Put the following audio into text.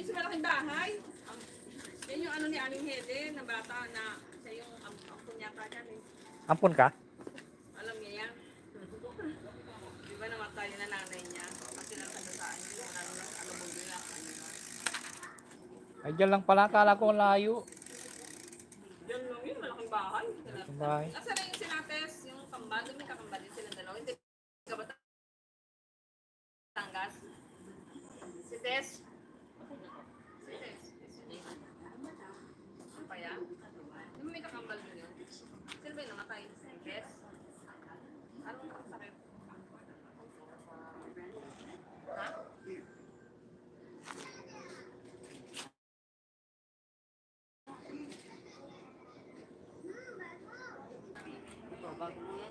Yung sa malaking bahay. Yan yung ano ni Aling Hede, na bata na siya yung ampun yata dyan eh. Ampun ka? Alam niya yan. Di ba namatay na nanay niya? Kasi nasaan niya, wala naman ano mo nila. Ay, dyan lang pala. Akala ko ang layo. Diyan lang yun, malaking bahay. Malaking bahay. Nasa na yung sinates, yung kambal, may kakambal din silang dalawa. Hindi ka ba Batangas? Si Tess? Si Tess? Ano pa yan? Di ba may kakambal din yun? Sino ba yung namatay? Si Tess? Anong sakit? Ha? Bago mo yan.